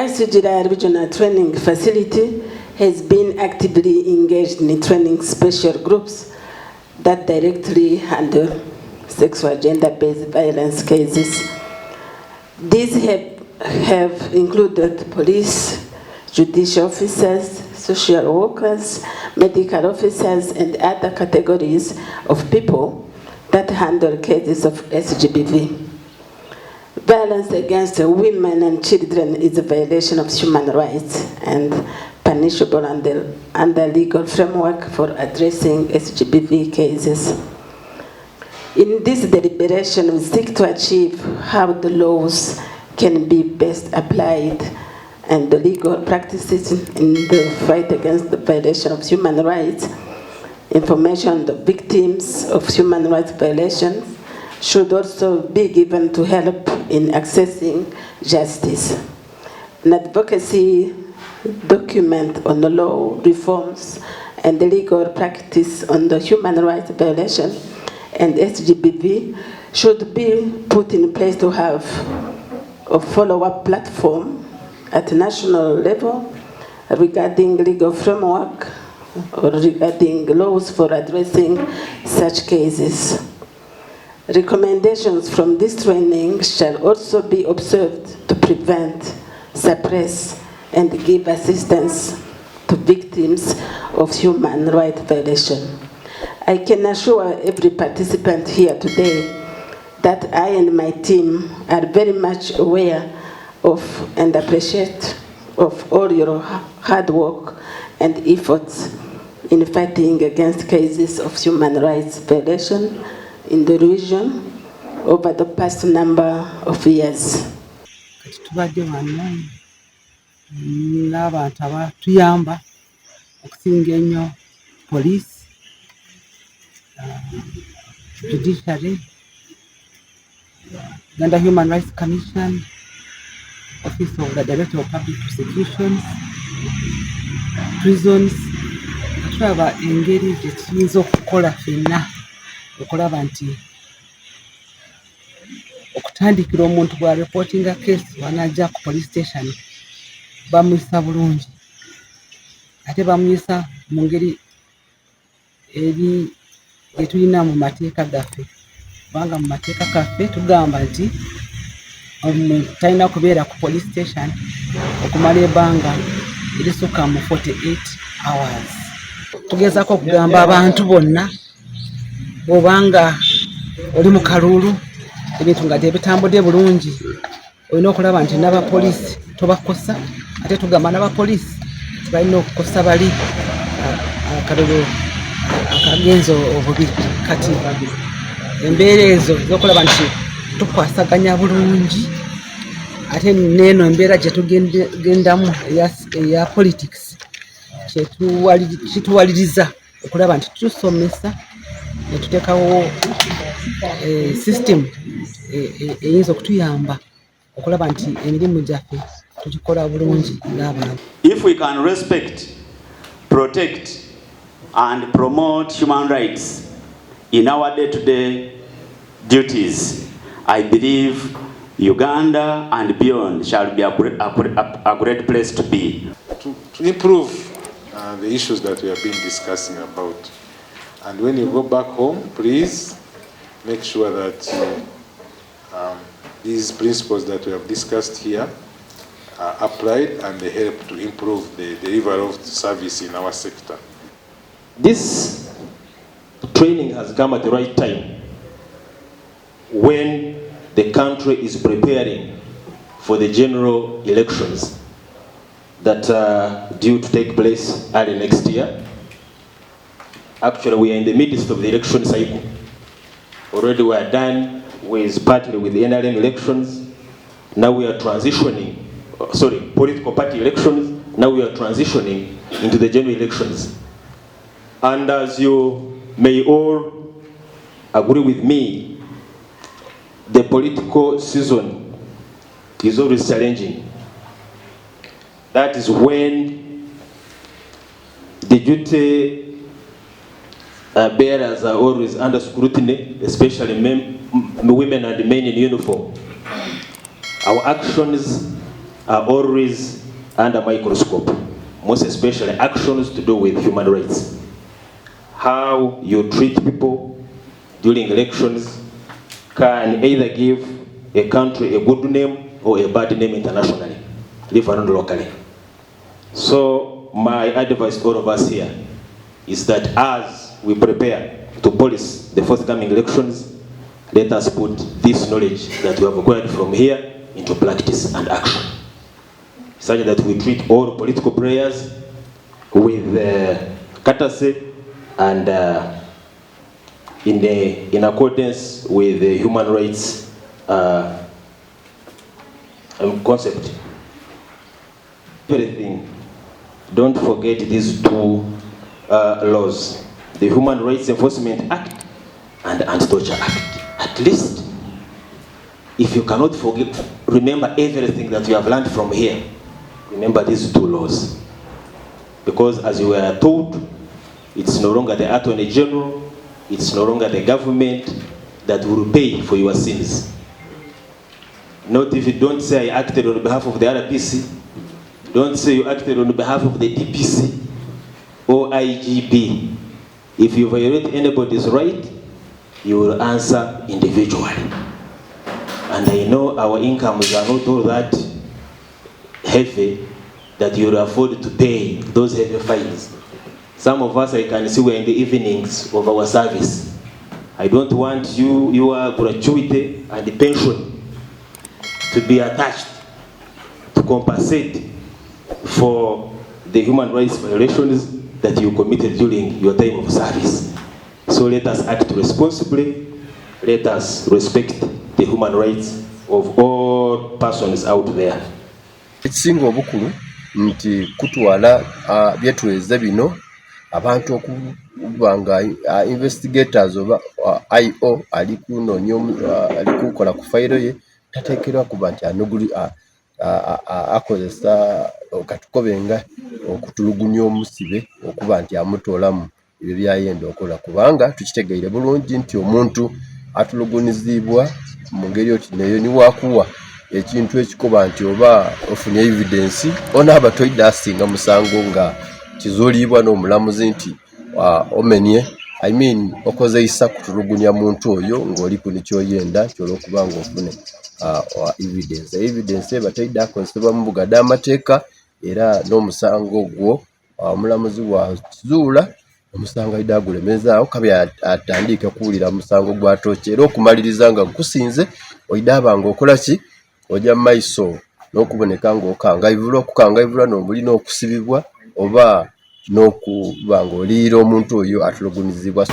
ICGLR Regional Training Facility has been actively engaged in training special groups that directly handle sexual gender-based violence cases. These have included police, judicial officers, social workers, medical officers, and other categories of people that handle cases of SGBV. Violence against women and children is a violation of human rights and punishable under legal framework for addressing SGBV cases. In this deliberation, we seek to achieve how the laws can be best applied and the legal practices in the fight against the violation of human rights. Information on the victims of human rights violations should also be given to help in accessing justice. An advocacy document on the law reforms and the legal practice on the human rights violation and SGBV should be put in place to have a follow-up platform at national level regarding legal framework or regarding laws for addressing such cases. Recommendations from this training shall also be observed to prevent, suppress, and give assistance to victims of human rights violation. I can assure every participant here today that I and my team are very much aware of and appreciate of all your hard work and efforts in fighting against cases of human rights violation in the region over the past number of years. Tubadde wano n'abantu abatuyamba okusinga ennyo police, judiciary, Uganda Human Rights Commission, Office of the Director of Public Prosecutions, prisons. Tulaba engeri gye tuyinza okukola ffenna okulaba nti okutandikira omuntu bwa reportinga case wanajja ku police station bamuyisa bulungi ate bamuyisa mu ngeri eri gye tulina mu mateeka gaffe, kubanga mu mateeka gaffe tugamba nti omuntu talina kubeera ku police station okumala ebbanga erisukka mu 48 hours. Tugezaako okugamba abantu bonna obanga oli mu kalulu ebintu nga tebitambudde bulungi olina okulaba nti n'abapoliisi tobakosa ate tugamba n'abapoliisi tebalina okukosa bali akalulu akagenzo obubi. Kati embeera ezo zokulaba nti tukwasaganya bulungi ate neeno embeera gye tugendamu eya politics kituwaliriza okulaba nti tusomesa ne tuteekawo system eyinza okutuyamba okulaba nti emirimu gyaffe tukikola bulungi ng'abantu. If we can respect, protect and promote human rights in our day-to-day duties, I believe Uganda and beyond shall be a great place to be. To improve the issues that we have been discussing about. And when you go back home, please make sure that these principles that we have discussed here are applied and they help to improve the delivery of service in our sector. This training has come at the right time when the country is preparing for the general elections that are due to take place early next year. Actually, we are in the midst of the election cycle. Already we are done partly with the NRM elections. Now we are transitioning, political party elections. Now we are transitioning into the general elections. And as you may all agree with me, the political season is always challenging. That is when the duty bearers are always under scrutiny, especially women and men in uniform. Our actions are always under microscope, most especially actions to do with human rights. How you treat people during elections can either give a country a good name or a bad name internationally, even locally. So my advice to all of us here is that as we prepare to police the forthcoming elections, let us put this knowledge that we have acquired from here into practice and action, such that we treat all political players with courtesy and in accordance with the human rights concept. Everything, don't forget these two laws, the Human Rights Enforcement Act and the Anti-Torture Act. At least, if you cannot forget, remember everything that you have learned from here, remember these two laws. Because as you were told, it's no longer the Attorney General, it's no longer the government that will pay for your sins. Not if you don't say I acted on behalf of the RPC, don't say you acted on behalf of the DPC or IGB. If you violate anybody's right, you will answer individually. And I know our incomes are not all that heavy that you will afford to pay those heavy fines. Some of us, I can see, we're in the evenings of our service. I don't want your gratuity and the pension to be attached to compensate for the human rights violations that you committed during your time of service. So let us act responsibly. Let us respect the human rights of all persons out there. Ekisinga obukulu nti kutwala byetweze bino abantu okubanga investigators oba IO ali kukola ku file ye tateekerwa kuba nti akozesa katukobenga okutulugunya omusibe okuba nti amutoolamu ebyo byayenda okola, kubanga tukitegeire bulungi nti omuntu atulugunizibwa mu ngeri oti neyo niwakuwa ekintu ekikoba nti oba ofunye evidence onaaba toyidde asinga musango nga kizuulibwa n'omulamuzi nti omenye, I mean okozeisa kutulugunya muntu oyo ng'oli ku nikyoyenda kyolwokuba ng'ofune evidence eba toyidde akozesebwa mu bugadde amateeka, era n'omusango ogwo omulamuzi bwakizuula omusango ayidde agulemezaawo kabi atandike kuwulira musango gwa tooki, era okumaliriza nga gukusinze oyidde abanga okola ki ojja mu maiso n'okuboneka ng'okangayivulwa, okukangayivulwa n'omulina okusibibwa oba n'okuba ng'oliira omuntu oyo atulugunyizibwa.